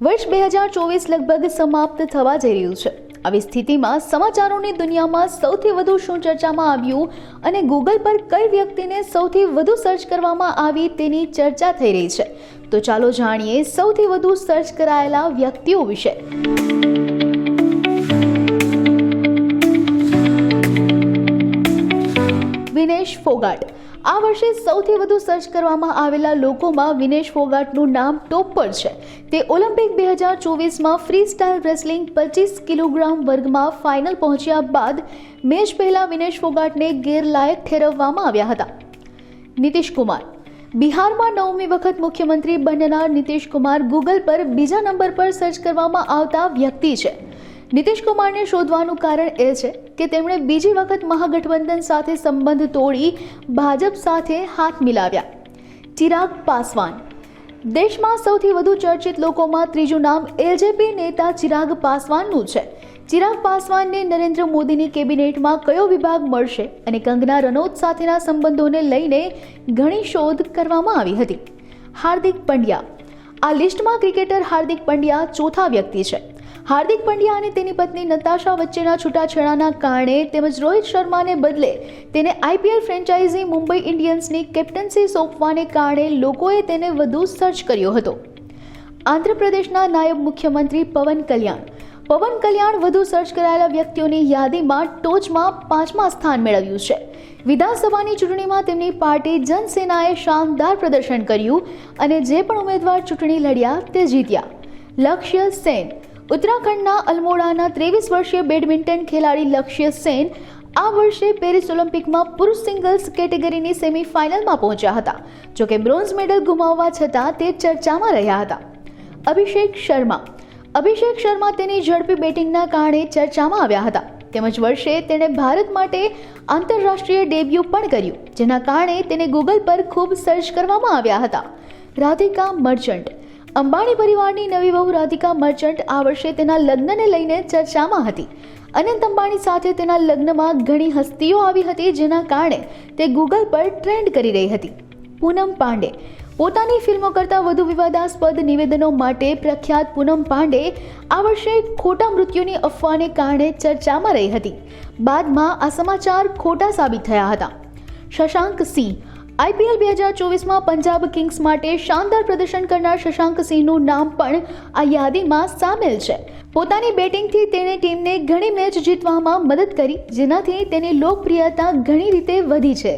વર્ષ 2024 લગભગ સમાપ્ત થવા જઈ રહ્યું છે। આવી સ્થિતિમાં સમાચારોની દુનિયામાં સૌથી વધુ શું ચર્ચામાં આવ્યું અને ગૂગલ પર કઈ વ્યક્તિને સૌથી વધુ સર્ચ કરવામાં આવી તેની ચર્ચા થઈ રહી છે। તો ચાલો જાણીએ સૌથી વધુ સર્ચ કરાયેલા વ્યક્તિઓ વિશે। વિનેશ ફોગાટ। આ વર્ષે સૌથી વધુ સર્ચ કરવામાં આવેલા લોકોમાં વિનેશ ફોગાટનું નામ ટોપ પર છે। તે ઓલિમ્પિક 2024માં ફ્રી સ્ટાઇલ રેસલિંગ 25 કિલોગ્રામ વર્ગમાં ફાઇનલ પહોંચ્યા બાદ મેચ પહેલા વિનેશ ફોગાટને ગેરલાયક ઠેરવવામાં આવ્યા હતા। નીતિશ કુમાર। બિહારમાં 9મી વખત મુખ્યમંત્રી બનનાર નીતિશ કુમાર ગૂગલ પર બીજા નંબર પર સર્ચ કરવામાં આવતા વ્યક્તિ છે। નીતિશ કુમારને શોધવાનું કારણ એ છે કે તેમણે બીજી વખત મહાગઠબંધન સાથે સંબંધ તોડી ભાજપ સાથે હાથ મિલાવ્યા। ચિરાગ પાસવાન। દેશમાં સૌથી વધુ ચર્ચિત લોકોમાં ત્રીજું નામ એલજેપી નેતા ચિરાગ પાસવાનનું છે। ચિરાગ પાસવાનને નરેન્દ્ર મોદીની કેબિનેટમાં કયો વિભાગ મળશે અને કંગના રનૌત સાથેના સંબંધોને લઈને ઘણી શોધ કરવામાં આવી હતી। હાર્દિક પંડ્યા। આ લિસ્ટમાં ક્રિકેટર હાર્દિક પંડ્યા ચોથા વ્યક્તિ છે। હાર્દિક પંડ્યા અને તેની પત્ની નતાશા વચ્ચેના છૂટાછેડાના કારણે તેમજ રોહિત શર્માને બદલે તેને આઈપીએલ ફ્રેન્ચાઇઝી મુંબઈ ઇન્ડિયન્સની કેપ્ટન્સી સોંપવાને કારણે લોકોએ તેને વધુ સર્ચ કર્યો હતો। આંધ્રપ્રદેશના નાયબ મુખ્યમંત્રી પવન કલ્યાણ। પવન કલ્યાણ વધુ સર્ચ કરાયેલા વ્યક્તિઓની યાદીમાં ટોચમાં 5મા સ્થાન મેળવ્યું છે। વિધાનસભાની ચૂંટણીમાં તેમની પાર્ટી જનસેનાએ શાનદાર પ્રદર્શન કર્યું અને જે પણ ઉમેદવાર ચૂંટણી લડ્યા તે જીત્યા। લક્ષ્ય સેન। ઉત્તરાખંડના અલ્મોડાના 23 વર્ષીય બેડમિન્ટન ખેલાડી લક્ષ્ય સેન આ વર્ષે પેરિસ ઓલિમ્પિકમાં પુરુષ સિંગલ્સ કેટેગરીની સેમીફાઇનલમાં પહોંચ્યા હતા। જોકે બ્રોન્ઝ મેડલ ગુમાવવા છતાં તે ચર્ચામાં રહ્યા હતા। અભિષેક શર્મા। અભિષેક શર્મા તેની ઝડપી બેટિંગના કારણે ચર્ચામાં આવ્યા હતા। તેમજ વર્ષે તેણે ભારત માટે આંતરરાષ્ટ્રીય ડેબ્યુ પણ કર્યું, જેના કારણે તેને ગૂગલ પર ખૂબ સર્ચ કરવામાં આવ્યા હતા। રાધિકા મર્ચન્ટ। અંબાણી પરિવારની નવી વહુ રાધિકા મર્ચન્ટ આ વર્ષે તેના લગ્નને લઈને ચર્ચામાં હતી। અનંત અંબાણી સાથે તેના લગ્નમાં ઘણી હસ્તીઓ આવી હતી, જેના કારણે તે ગૂગલ પર ટ્રેન્ડ કરી રહી હતી। પૂનમ પાંડે। પોતાની ફિલ્મો કરતાં વધુ વિવાદાસ્પદ નિવેદનો માટે પ્રખ્યાત પૂનમ પાંડે આ વર્ષે ખોટા મૃત્યુની અફવાને કારણે ચર્ચામાં રહી હતી। બાદમાં આ સમાચાર ખોટા સાબિત થયા હતા। શશાંક સિંહ। આઈપીએલ 2024માં પંજાબ કિંગ્સ માટે શાનદાર પ્રદર્શન કરનાર શશાંક સિંહનું નામ પણ આ યાદીમાં સામેલ છે। પોતાની બેટિંગથી તેણે ટીમને ઘણી મેચ જીતવામાં મદદ કરી, જેનાથી તેની લોકપ્રિયતા ઘણી રીતે વધી છે।